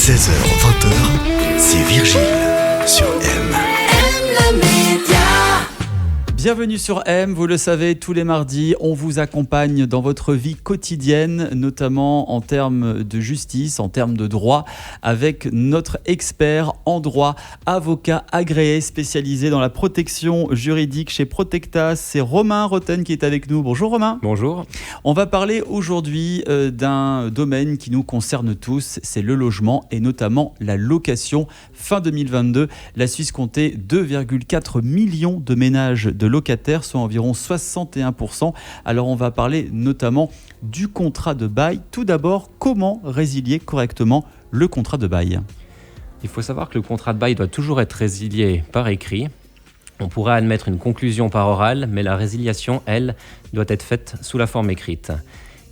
16h-20h, c'est Virgile sur M. Bienvenue sur M, vous le savez, tous les mardis, on vous accompagne dans votre vie quotidienne, notamment en termes de justice, en termes de droit, avec notre expert en droit, avocat agréé, spécialisé dans la protection juridique chez Protecta. C'est Romain Roten qui est avec nous. Bonjour Romain. Bonjour. On va parler aujourd'hui d'un domaine qui nous concerne tous, c'est le logement et notamment la location. Fin 2022, la Suisse comptait 2,4 millions de ménages de locataires, soit environ 61%. Alors on va parler notamment du contrat de bail. Tout d'abord, comment résilier correctement le contrat de bail ? Il faut savoir que le contrat de bail doit toujours être résilié par écrit. On pourrait admettre une conclusion par oral, mais la résiliation, elle, doit être faite sous la forme écrite.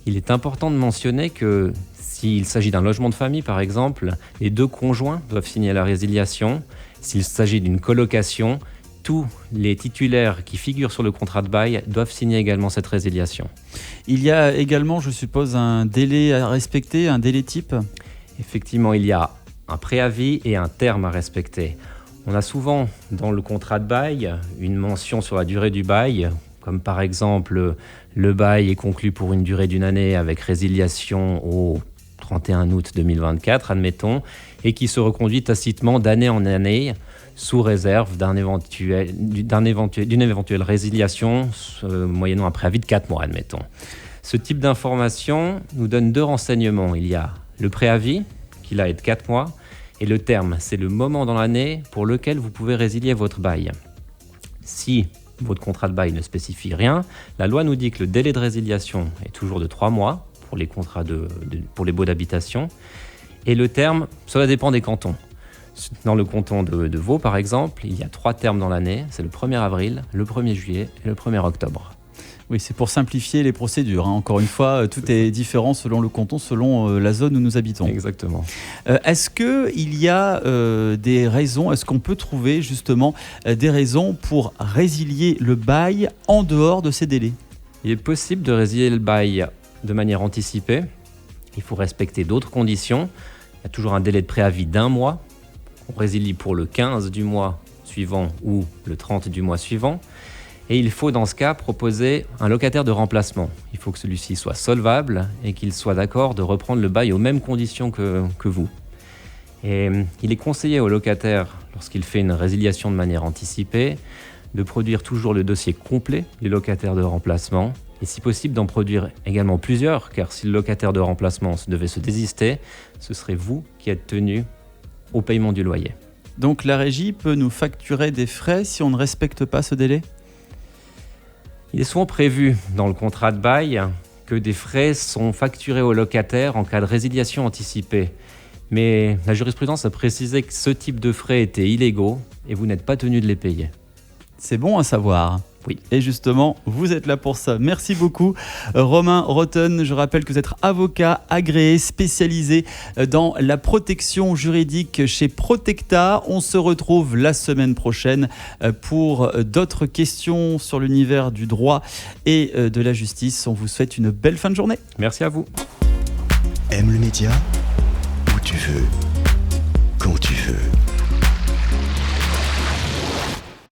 Il est important de mentionner que s'il s'agit d'un logement de famille, par exemple, les deux conjoints doivent signer la résiliation. S'il s'agit d'une colocation, tous les titulaires qui figurent sur le contrat de bail doivent signer également cette résiliation. Il y a également, je suppose, un délai à respecter, un délai type ? Effectivement, il y a un préavis et un terme à respecter. On a souvent dans le contrat de bail une mention sur la durée du bail, comme par exemple le bail est conclu pour une durée d'1 année avec résiliation au 31 août 2024, admettons, et qui se reconduit tacitement d'année en année sous réserve d'une éventuelle résiliation moyennant un préavis de 4 mois, admettons. Ce type d'information nous donne 2 renseignements. Il y a le préavis, qui là est de 4 mois, et le terme, c'est le moment dans l'année pour lequel vous pouvez résilier votre bail. Si votre contrat de bail ne spécifie rien, la loi nous dit que le délai de résiliation est toujours de 3 mois pour les contrats pour les baux d'habitation, et le terme, cela dépend des cantons. Dans le canton de Vaud, par exemple, il y a 3 termes dans l'année. C'est le 1er avril, le 1er juillet et le 1er octobre. Oui, c'est pour simplifier les procédures. Encore une fois, tout est différent selon le canton, selon la zone où nous habitons. Exactement. Est-ce qu'il y a des raisons, est-ce qu'on peut trouver justement des raisons pour résilier le bail en dehors de ces délais ? Il est possible de résilier le bail de manière anticipée. Il faut respecter d'autres conditions. Il y a toujours un délai de préavis d'1 mois. On résilie pour le 15 du mois suivant ou le 30 du mois suivant. Et il faut dans ce cas proposer un locataire de remplacement. Il faut que celui-ci soit solvable et qu'il soit d'accord de reprendre le bail aux mêmes conditions que vous. Et il est conseillé au locataire, lorsqu'il fait une résiliation de manière anticipée, de produire toujours le dossier complet du locataire de remplacement et si possible d'en produire également plusieurs, car si le locataire de remplacement devait se désister, ce serait vous qui êtes tenu au paiement du loyer. Donc la régie peut nous facturer des frais si on ne respecte pas ce délai ? Il est souvent prévu dans le contrat de bail que des frais sont facturés au locataire en cas de résiliation anticipée. Mais la jurisprudence a précisé que ce type de frais étaient illégaux et vous n'êtes pas tenu de les payer. C'est bon à savoir. Oui. Et justement, vous êtes là pour ça. Merci beaucoup, Romain Roten. Je rappelle que vous êtes avocat agréé, spécialisé dans la protection juridique chez Protecta. On se retrouve la semaine prochaine pour d'autres questions sur l'univers du droit et de la justice. On vous souhaite une belle fin de journée. Merci à vous. Aime le média où tu veux, quand tu veux.